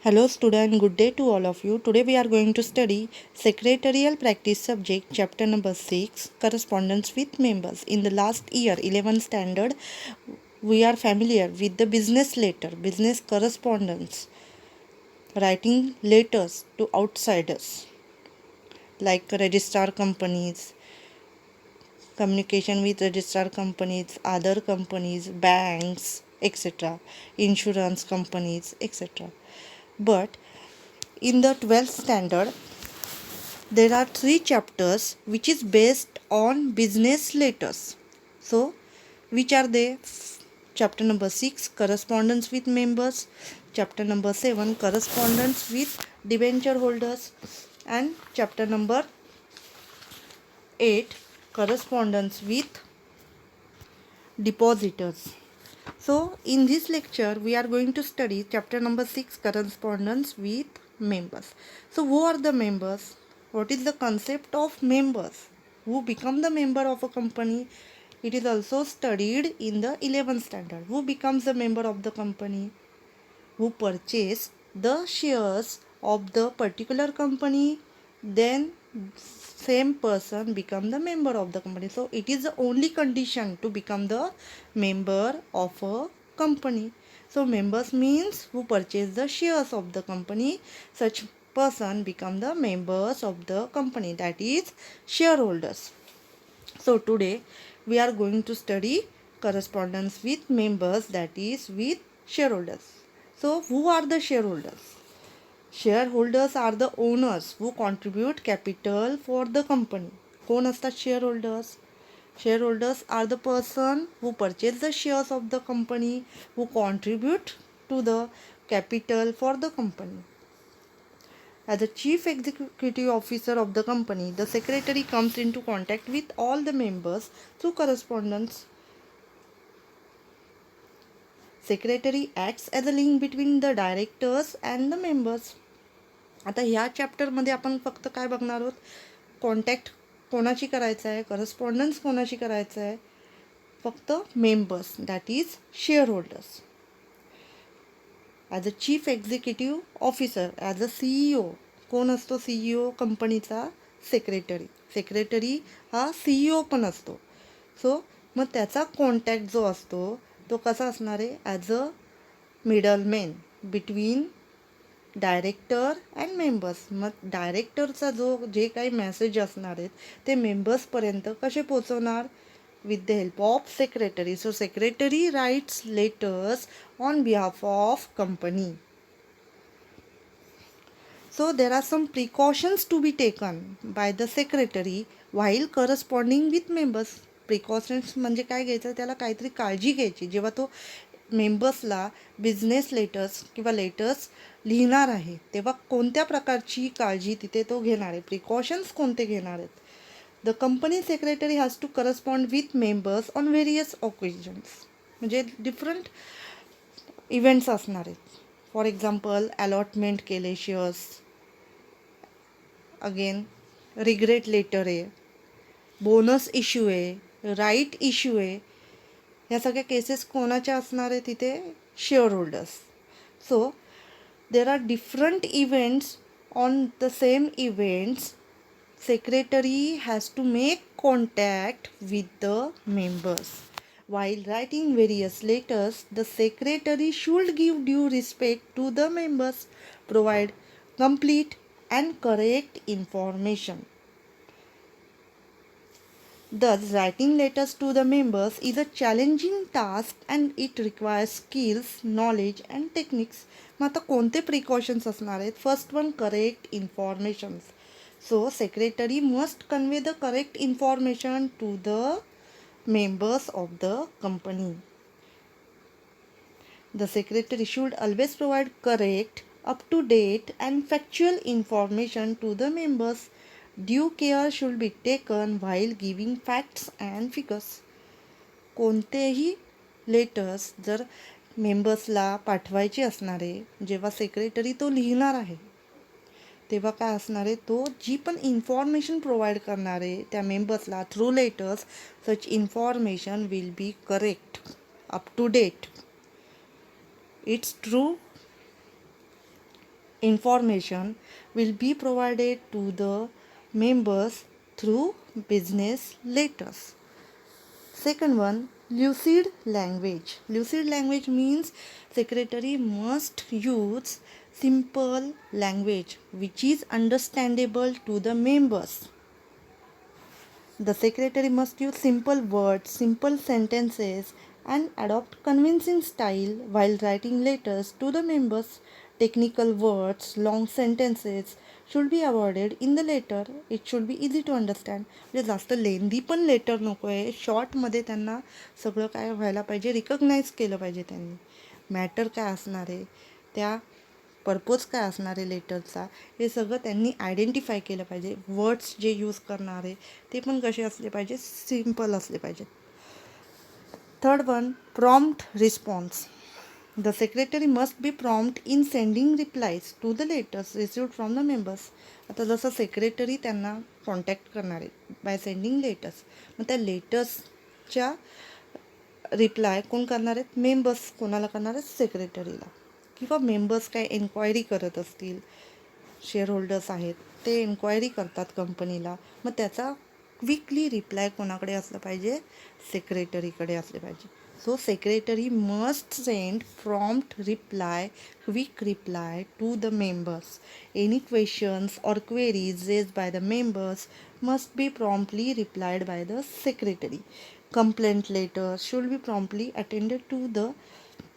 Hello student, good day to all of you. Today we are going to study Secretarial Practice Subject chapter number 6 Correspondence with Members. In the last year 11th standard we are familiar with the business letter, business correspondence, writing letters to outsiders like registrar companies, communication with registrar companies, other companies, banks, etc., insurance companies, etc. But in the 12th standard there are three chapters which is based on business letters. So which are they? Chapter number 6 correspondence with members, chapter number 7 correspondence with debenture holders, and chapter number 8 correspondence with depositors. So in this lecture we are going to study chapter number 6 correspondence with members. So who are the members? What is the concept of members? Who become the member of a company? It is also studied in the 11th standard. Who becomes the member of the company? Who purchase the shares of the particular company, then same person become the member of the company. So it is the only condition to become the member of a company. So members means who purchase the shares of the company. Such person become the members of the company, that is shareholders. So today we are going to study correspondence with members, that is with shareholders. So who are the shareholders? Shareholders are the owners who contribute capital for the company. कोण असतात shareholders? Shareholders are the person who purchase the shares of the company, who contribute to the capital for the company. As the chief executive officer of the company, the secretary comes into contact with all the members through correspondence. Secretary acts as a link between the directors and the members. आता ह्या चॅप्टरमध्ये आपण फक्त काय बघणार आहोत? Contact कोणाशी करायचं आहे, करस्पॉन्डन्स कोणाशी करायचं आहे? फक्त members, that is share holders. As a chief executive officer, as a CEO, कोण असतो CEO कंपनीचा? सेक्रेटरी. सेक्रेटरी हा CEO पण असतो. सो मग त्याचा कॉन्टॅक्ट जो असतो तो कसा असणार आहे? As a middleman between director and members. मग डायरेक्टरचा जे काही मेसेज असणार आहेत ते मेंबर्सपर्यंत कसे पोचवणार? with the help of secretary. So secretary writes letters on behalf of company. So there are some precautions to be taken by the secretary while corresponding with members. Precautions म्हणजे काय घ्यायचं? त्याला काहीतरी काळजी घ्यायची जेव्हा तो मेंबर्सला बिझनेस लेटर्स किंवा लेटर्स लिहिणार आहे तेव्हा कोणत्या प्रकारची काळजी तिथे तो घेणार आहे, प्रिकॉशन्स कोणते घेणार आहेत? The company secretary has to correspond with members on various occasions. म्हणजे डिफरंट इव्हेंट्स असणार आहेत. फॉर एक्झाम्पल अलॉटमेंट केले शेअर्स, अगेन रिग्रेट लेटर आहे, बोनस इश्यू आहे, राईट इश्यू आहे. ह्या सगळ्या केसेस कोणाच्या असणार आहे तिथे? Share holders. So there are different events. On the same events secretary has to make contact with the members. While writing various letters, the secretary should give due respect to the members, provide complete and correct information. Thus, writing letters to the members is a challenging task and it requires skills, knowledge and techniques. मग आता कोणते precautions असणार आहेत? First one, correct informations. So secretary must convey the correct information to the members of the company. The secretary should always provide correct, up-to-date and factual information to the members. Due care should be taken while giving facts and figures. कोणतेही letters जर मेंबर्सला पाठवायचे असणारे, जेव्हा secretary तो लिहिणार आहे तेव्हा काय असणार आहे? तो जी पण इन्फॉर्मेशन प्रोव्हाइड करणार आहे त्या मेंबर्सला through letters, such information will be correct, up to date. It's true information will be provided to the members through business letters. Second one, lucid language. Lucid language means secretary must use simple language which is understandable to the members. The secretary must use simple words, simple sentences, and adopt convincing style while writing letters to the members. Technical words, long sentences should be avoided in the letter. It should be easy to understand. म्हणजे जास्त लेंदी पण letter नको आहे. शॉर्टमध्ये त्यांना सगळं काय व्हायला पाहिजे, रिकग्नाइज केलं पाहिजे त्यांनी. मॅटर काय असणार आहे, त्या पर्पज काय असणार आहे लेटरचा, हे सगळं त्यांनी आयडेंटिफाय केलं पाहिजे. वर्ड्स जे यूज करणार आहे ते पण कसे असले पाहिजे, सिम्पल असले पाहिजेत. Third one, prompt response. The secretary must be prompt in sending replies to the letters received from the members. आता जसं सेक्रेटरी त्यांना कॉन्टॅक्ट करणार आहे बाय सेंडिंग लेटर्स, मग त्या लेटर्सच्या रिप्लाय कोण करणार आहेत, मेंबर्स. कोणाला करणार आहेत, सेक्रेटरीला. किंवा मेंबर्स काय एन्क्वायरी करत असतील, शेअर होल्डर्स आहेत ते एन्क्वायरी करतात कंपनीला, मग त्याचा क्विकली रिप्लाय कोणाकडे असलं पाहिजे, सेक्रेटरीकडे असले पाहिजे. So secretary must send prompt reply, quick reply to the members. Any questions or queries raised by the members must be promptly replied by the secretary. Complaint letters should be promptly attended to the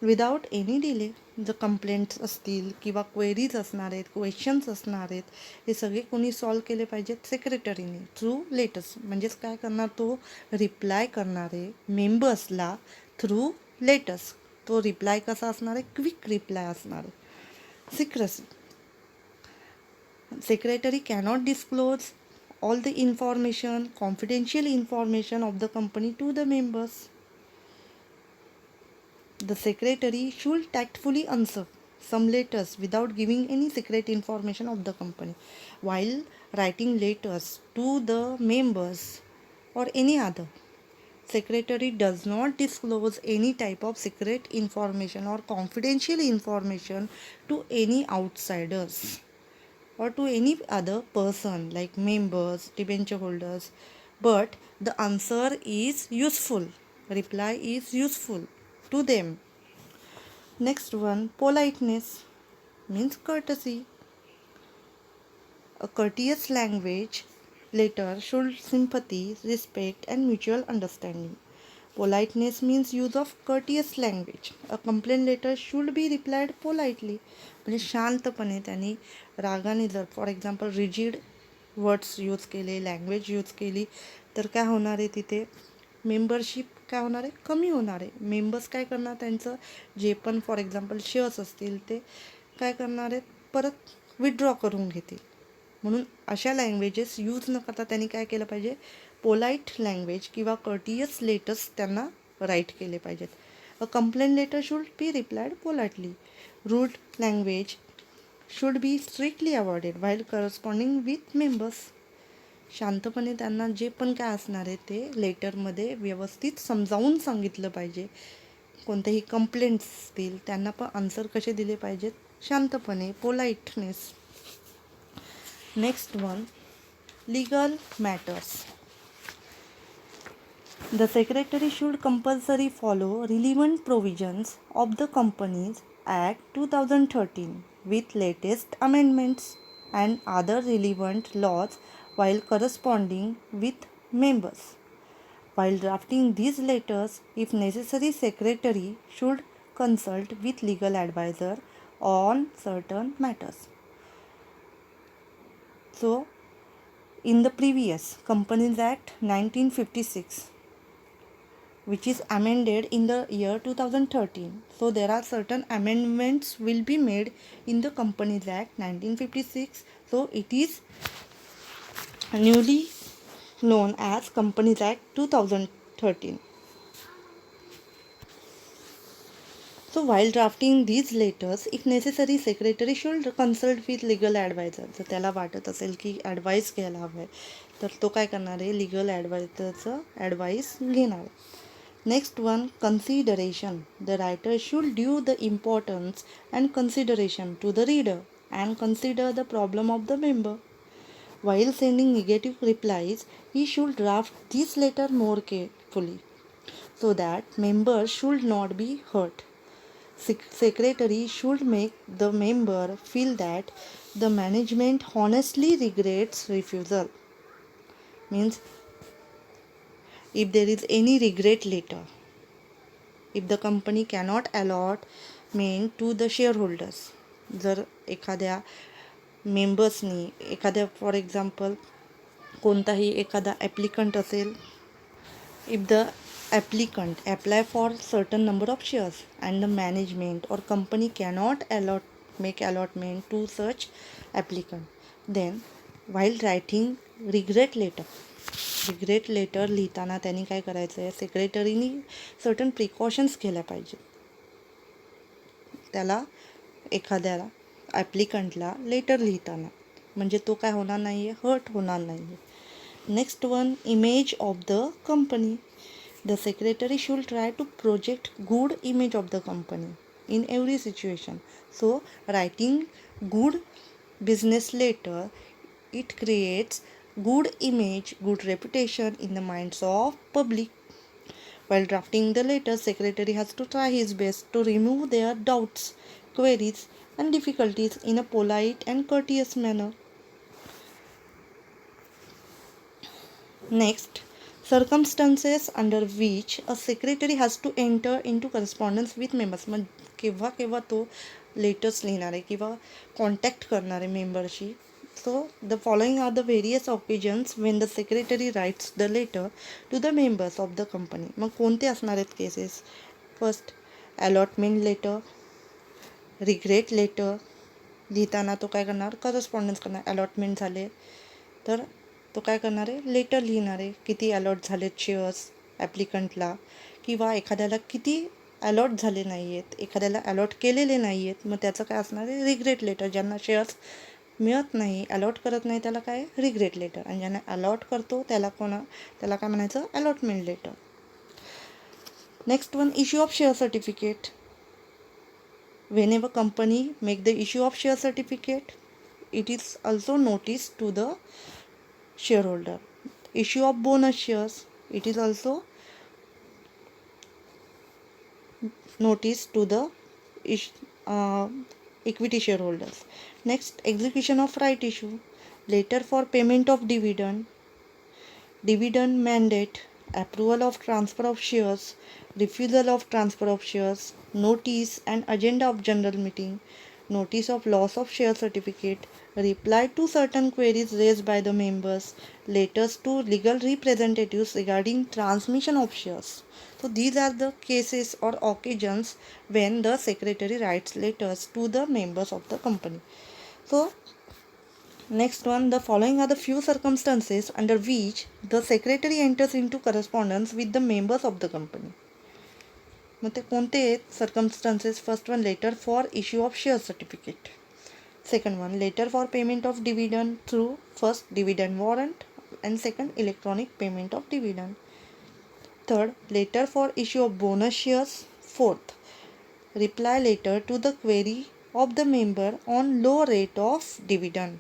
without any delay. जर complaints असतील किंवा queries असणार आहेत, questions असणार आहेत, हे सगळे कोणी solve केले पाहिजेत, सेक्रेटरीने थ्रू लेटर्स. म्हणजेच काय करणार, तो रिप्लाय करणार आहे मेंबर्सला थ्रू लेटर्स. तो रिप्लाय कसा असणार आहे, क्विक रिप्लाय असणार आहे. Secrecy. Secretary cannot disclose all the information, confidential information of the company to the members. The secretary should tactfully answer some letters without giving any secret information of the company. While writing letters to the members or any other, secretary does not disclose any type of secret information or confidential information to any outsiders or to any other person like members, debenture holders, but the answer is useful, reply is useful to them. Next one, politeness means courtesy. A courteous language letter should sympathy, respect and mutual understanding. Politeness means use of courteous language. A complaint letter should be replied politely. म्हणजे शांतपणे त्यांनी रागाने, जर for example rigid words use केले, language use केली, तर काय होणार आहे, तिथे मेंबरशिप काय होणार आहे, कमी होणार आहे. मेंबर्स काय करणार, त्यांचं जे पण फॉर एक्झाम्पल शेअर्स असतील ते काय करणार आहेत, परत विड्रॉ करून घेतील. म्हणून अशा लँग्वेजेस यूज न करता त्यांनी काय केलं पाहिजे, पोलाईट लँग्वेज किंवा कर्टियस लेटर्स त्यांना राईट केले पाहिजेत. A complaint letter should be replied politely. Rude language should be strictly avoided while corresponding with members. शांतपणे त्यांना जे पण काय असणार आहे ते लेटरमध्ये व्यवस्थित समजावून सांगितलं पाहिजे. कोणतेही कंप्लेंट्स असतील त्यांना पण आन्सर कसे दिले पाहिजेत, शांतपणे, politeness. Next one, legal matters. The secretary should compulsory follow relevant provisions of the Companies Act 2013 with latest amendments and other relevant laws while corresponding with members. While drafting these letters, if necessary, secretary should consult with legal advisor on certain matters. So, in the previous Companies Act 1956, which is amended in the year 2013, so there are certain amendments will be made in the Companies Act 1956. So it is newly known as Companies Act 2013. So while drafting these letters, if necessary, secretary should consult with legal advisor. जर त्याला वाटत असेल की advice घ्यायला हवं आहे, तर तो काय करणार आहे, लिगल ॲडवायझरचं ॲडवाईस घेणार आहे. Next one, consideration. The writer should due the importance and consideration to the reader and consider the problem of the member. While sending negative replies, he should draft this letter more carefully so that members should not be hurt. Secretary should make the member feel that the management honestly regrets refusal. Means if there is any regret letter, if the company cannot allot allotment to the shareholders, जर एखाद्या मेंबर्सनी एखाद्या for example कोणताही एखादा applicant असेल, if the applicant apply for certain number of shares and the management or company cannot make allotment to such applicant, then while writing regret letter लिहिताना त्यांनी काय करायचं आहे, सेक्रेटरीनी सर्टन प्रिकॉशन्स घ्यायला पाहिजे. त्याला एखाद्याला ॲप्लिकंटला लेटर लिहिताना म्हणजे तो काय होणार नाही आहे, हर्ट होणार नाही आहे. Next one, image of the company. The secretary should try to project good image of the company in every situation. So writing good business letter, it creates good image, good reputation in the minds of public. While drafting the letter, secretary has to try his best to remove their doubts, queries and difficulties in a polite and courteous manner. Next, circumstances under which a secretary has to enter into correspondence with members. मग केव्हा केव्हा तो letters लिहिणार आहे किंवा contact करणार आहे मेंबरशी. So the following are the various occasions when the secretary writes the letter to the members of the company. मग कोणते असणार आहेत cases? First, allotment letter, regret letter. लिहिताना तो काय करणार, करस्पॉन्डन्स करणार. अलॉटमेंट झाले तर तो काय करणार आहे, लेटर लिहिणार आहे, किती अलॉट झालेत शेअर्स ॲप्लिकंटला, किंवा एखाद्याला किती अलॉट झाले नाही आहेत, एखाद्याला अलॉट केलेले नाही आहेत, मग त्याचं काय असणार आहे, रिग्रेट लेटर. ज्यांना शेअर्स मिळत नाही, अलॉट करत नाही, त्याला काय, रिग्रेट लेटर. आणि ज्यांना अलॉट करतो त्याला त्याला काय म्हणायचं, allotment letter. Next one, issue of share certificate. whenever company make the issue of share certificate, it is also notice to the shareholder. Issue of bonus shares, it is also notice to the equity shareholders. Next, execution of right issue, letter for payment of dividend, dividend mandate, approval of transfer of shares, refusal of transfer of shares, notice and agenda of general meeting, notice of loss of share certificate, reply to certain queries raised by the members, letters to legal representatives regarding transmission of shares. So these are the cases or occasions when the secretary writes letters to the members of the company. So next one, the following are the few circumstances under which the secretary enters into correspondence with the members of the company. मग ते कोणते आहेत circumstances? First one, letter for issue of share certificate. Second one, letter for payment of dividend through first dividend warrant and second electronic payment of dividend. Third, letter for issue of bonus shares. Fourth, reply letter to the query of the member on low rate of dividend.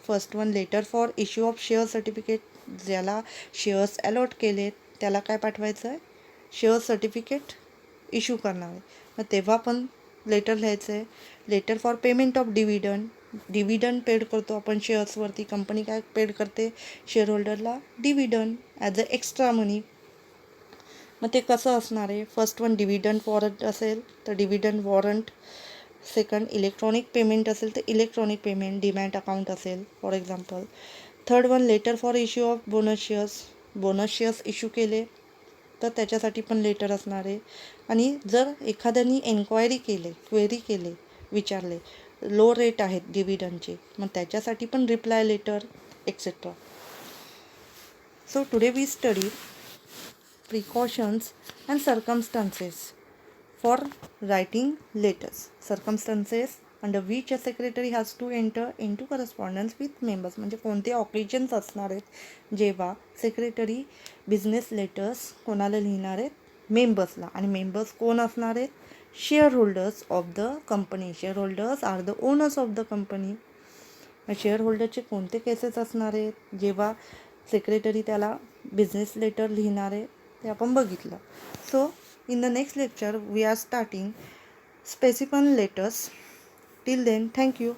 First one, letter for issue of share certificate. ज्याला shares allot केले त्याला काय पाठवायचं आहे, share certificate issue करणार आहे. मग तेव्हा पण लेटर लिहायचं आहे. Letter for payment of dividend, dividend paid करतो आपण शेअर्सवरती. कंपनी काय पेड करते शेअरहोल्डरला, dividend as a extra money. मग ते कसं असणार आहे, फर्स्ट वन डिव्हिडंड वॉरंट असेल तर dividend warrant. Second, electronic payment असेल तर इलेक्ट्रॉनिक पेमेंट, डिमॅट अकाउंट असेल for example. Third one, letter for issue of bonus shares. Bonus shares issue केले तर त्याच्यासाठी पण लेटर असणार आहे. आणि जर एखाद्यानी एन्क्वायरी केले, क्वेरी केले, विचारले, लो रेट आहेत डिव्हिडंडचे, मग त्याच्यासाठी पण reply letter etcetera. So today we study precautions and circumstances for writing letters. Circumstances under which a secretary has to enter in to correspondence with members. म्हणजे कोणते ऑकेजन्स असणार आहेत जेव्हा सेक्रेटरी बिझनेस लेटर्स कोणाला लिहिणार आहेत, मेंबर्सला. आणि मेंबर्स कोण असणार आहेत, shareholders of the company. Shareholders are the owners of the company. शेअरहोल्डरचे कोणते केसेस असणार आहेत जेव्हा सेक्रेटरी त्याला बिझनेस लेटर लिहिणार आहे ते आपण बघितलं. So in the next lecture we are starting specimen letters. Till then thank you.